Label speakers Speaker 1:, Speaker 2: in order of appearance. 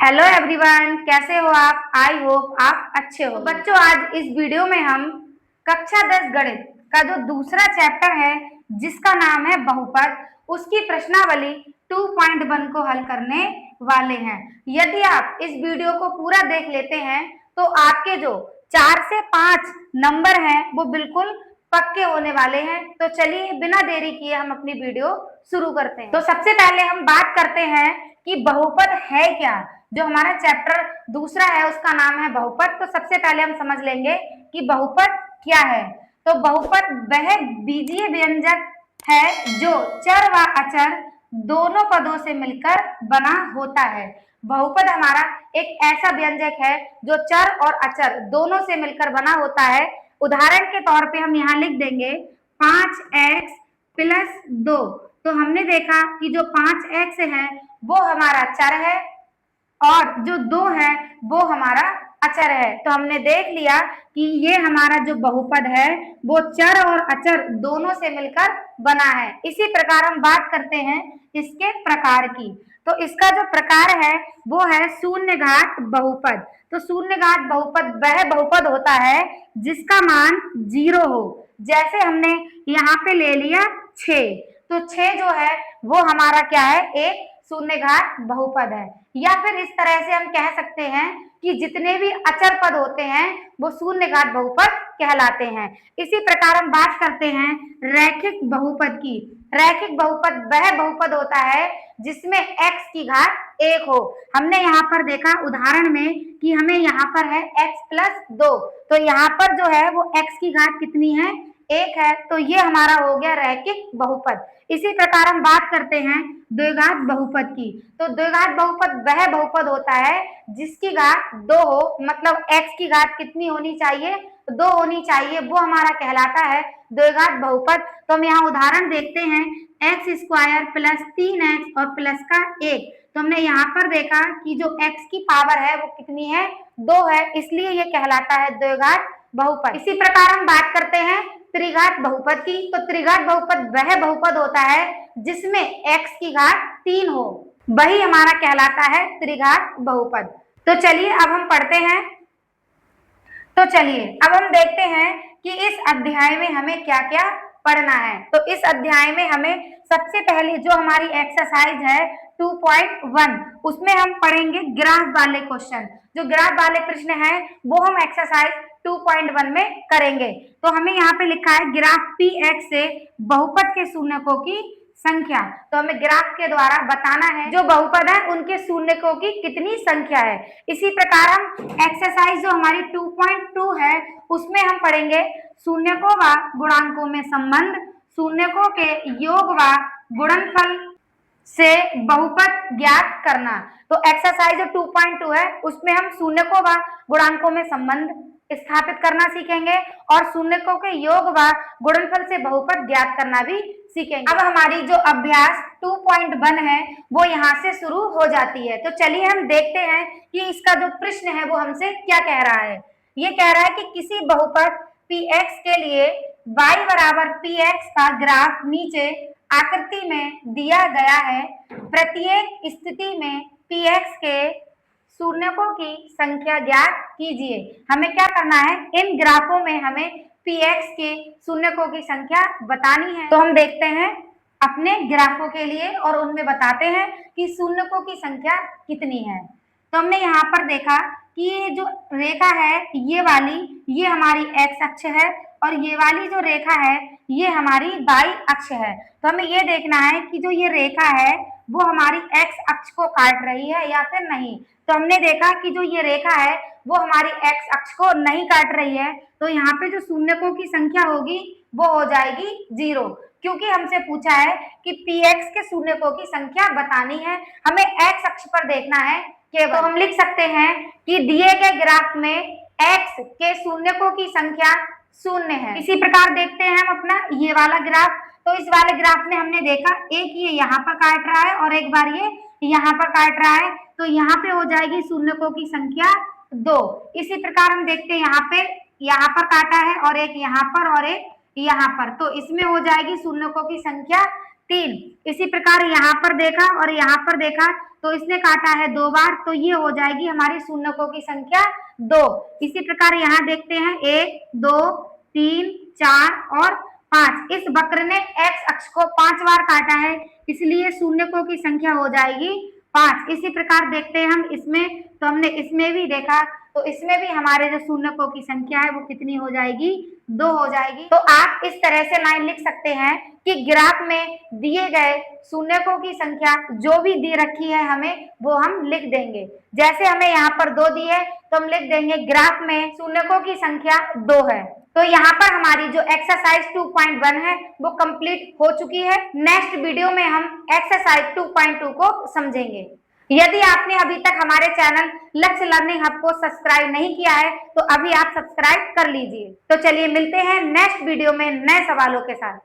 Speaker 1: Hello everyone, कैसे हो आप? आई होप आप अच्छे हो। तो बच्चों, आज इस वीडियो में हम कक्षा 10 गणित का जो दूसरा चैप्टर है जिसका नाम है बहुपद, उसकी प्रश्नावली 2.1 को हल करने वाले हैं। यदि आप इस वीडियो को पूरा देख लेते हैं तो आपके जो 4 से 5 नंबर हैं वो बिल्कुल पक्के होने वाले हैं। तो चलिए बिना देरी किए हम अपनी वीडियो शुरू करते हैं। तो सबसे पहले हम बात करते हैं कि बहुपद है क्या। जो हमारा चैप्टर दूसरा है उसका नाम है बहुपद। तो सबसे पहले हम समझ लेंगे कि बहुपद क्या है। तो बहुपद वह बीजीय व्यंजक है जो चर व अचर दोनों पदों से मिलकर बना होता है। बहुपद हमारा एक ऐसा व्यंजक है जो चर और अचर दोनों से मिलकर बना होता है। उदाहरण के तौर पे हम यहाँ लिख देंगे 5x प्लस 2। तो हमने देखा कि जो 5x है वो हमारा चर है और जो 2 है वो हमारा अचर है। तो हमने देख लिया कि ये हमारा जो बहुपद है वो चर और अचर दोनों से मिलकर बना है। इसी प्रकार हम बात करते हैं इसके प्रकार की। तो इसका जो प्रकार है वो है शून्य घात बहुपद। तो शून्य घात बहुपद वह बहुपद होता है जिसका मान 0 हो। जैसे हमने यहाँ पे ले लिया 6, तो 6 जो है वो हमारा क्या है, एक शून्य घात बहुपद है। या फिर इस तरह से हम कह सकते हैं कि जितने भी अचर पद होते हैं वो शून्य घात बहुपद कहलाते हैं। इसी प्रकार हम बात करते हैं रैखिक बहुपद की। रैखिक बहुपद वह बहुपद होता है जिसमें x की घात 1 हो। हमने यहाँ पर देखा उदाहरण में कि हमें यहाँ पर है x प्लस 2, तो यहाँ पर जो है वो x की घात कितनी है, 1 है। तो ये हमारा हो गया रैखिक बहुपद। इसी प्रकार हम बात करते हैं द्विघात बहुपद की। तो द्विघात बहुपद वह बहुपद होता है जिसकी घात 2 हो, मतलब x की घात कितनी होनी चाहिए, 2 होनी चाहिए, वो हमारा कहलाता है द्विघात बहुपद। तो हम यहाँ उदाहरण देखते हैं x स्क्वायर प्लस 3x और प्लस का 1। तो हमने यहाँ पर देखा कि जो x की पावर है वो कितनी है, 2 है, इसलिए ये कहलाता है द्विघात बहुपद। इसी प्रकार हम बात करते हैं त्रिघात बहुपद की। तो त्रिघात बहुपद वह बहुपद होता है जिसमें x की घात 3 हो, वही हमारा कहलाता है त्रिघात बहुपद। तो चलिए अब हम पढ़ते हैं। तो चलिए अब हम देखते हैं कि इस अध्याय में हमें क्या क्या पढ़ना है। तो इस अध्याय में हमें सबसे पहले जो हमारी एक्सरसाइज है 2.1, उसमें हम पढ़ेंगे ग्राफ वाले क्वेश्चन। जो ग्राफ वाले प्रश्न है वो हम एक्सरसाइज 2.1 में करेंगे। तो हमें यहाँ पे लिखा है ग्राफ पी एक्स से बहुपद के शून्यकों की संख्या। तो हमें ग्राफ के द्वारा बताना है जो बहुपद है उनके शून्यकों की कितनी संख्या है। इसी प्रकार हम एक्सरसाइज जो हमारी 2.2 है उसमें हम पढ़ेंगे शून्यकों व गुणांकों में संबंध, शून्यकों के योग व गुणनफल से बहुपद ज्ञात करना। तो एक्सरसाइज जो 2.2 है उसमें हम शून्यकों व गुणांकों में संबंध स्थापित करना सीखेंगे और शून्यकों के योग व गुणनफल से बहुपद ज्ञात करना भी सीखेंगे। अब हमारी जो अभ्यास 2.1 है वो यहाँ से शुरू हो जाती है। तो चलिए हम देखते हैं कि इसका जो प्रश्न है वो हमसे क्या कह रहा है। ये कह रहा है कि किसी बहुपद px के लिए y बराबर px का ग्राफ नीचे आकृति में दिया गया है। प्रत्येक स्थिति में px के शून्यकों की संख्या ज्ञात कीजिए। हमें क्या करना है, इन ग्राफों में हमें px के शून्यकों की संख्या बतानी है। तो हम देखते हैं अपने ग्राफों के लिए और उनमें बताते हैं कि शून्यकों की संख्या कितनी है। तो हमने यहाँ पर देखा कि ये जो रेखा है ये वाली, ये हमारी x अक्ष है और ये वाली जो रेखा है ये हमारी y अक्ष है। तो हमें ये देखना है कि जो ये रेखा है वो हमारी x अक्ष को काट रही है या फिर नहीं। तो हमने देखा कि जो ये रेखा है वो हमारी x अक्ष को नहीं काट रही है। तो यहाँ पे जो शून्यकों की संख्या होगी वो हो जाएगी 0, क्योंकि हमसे पूछा है कि px के शून्यकों की संख्या बतानी है, हमें x अक्ष पर देखना है केवल। तो हम लिख सकते हैं कि दिए गए ग्राफ में x के शून्यकों की संख्या 0 है। इसी प्रकार देखते हैं हम अपना ये वाला ग्राफ। तो इस वाले ग्राफ में हमने देखा एक ये यहाँ पर काट रहा है और एक बार ये यहाँ पर काट रहा है। तो यहाँ पे हो जाएगी शून्यकों की संख्या 2। इसी प्रकार हम देखते हैं यहाँ पे यहाँ पर काटा है और एक यहाँ पर और एक यहाँ पर, तो इसमें हो जाएगी शून्यकों की संख्या 3। इसी प्रकार यहाँ पर देखा और यहाँ पर देखा तो इसने काटा है 2 बार, तो ये हो जाएगी हमारी शून्यकों की संख्या 2। इसी प्रकार यहाँ देखते हैं 1, 2, 3, 4 और 5। इस वक्र ने x अक्ष को 5 बार काटा है, इसलिए शून्यकों की संख्या हो जाएगी 5। इसी प्रकार देखते हैं हम इसमें, तो हमने इसमें भी देखा, तो इसमें भी हमारे जो शून्यकों की संख्या है वो कितनी हो जाएगी, 2 हो जाएगी। तो आप इस तरह से लाइन लिख सकते हैं कि ग्राफ में दिए गए शून्यकों की संख्या जो भी दी रखी है हमें, वो हम लिख देंगे। जैसे हमें यहाँ पर 2 दी है, तो हम लिख देंगे ग्राफ में शून्यकों की संख्या 2 है। तो यहाँ पर हमारी जो एक्सरसाइज 2.1 है वो कंप्लीट हो चुकी है। नेक्स्ट वीडियो में हम एक्सरसाइज 2.2 को समझेंगे। यदि आपने अभी तक हमारे चैनल लक्ष्य लर्निंग हब को सब्सक्राइब नहीं किया है, तो अभी आप सब्सक्राइब कर लीजिए। तो चलिए मिलते हैं नेक्स्ट वीडियो में नए सवालों के साथ।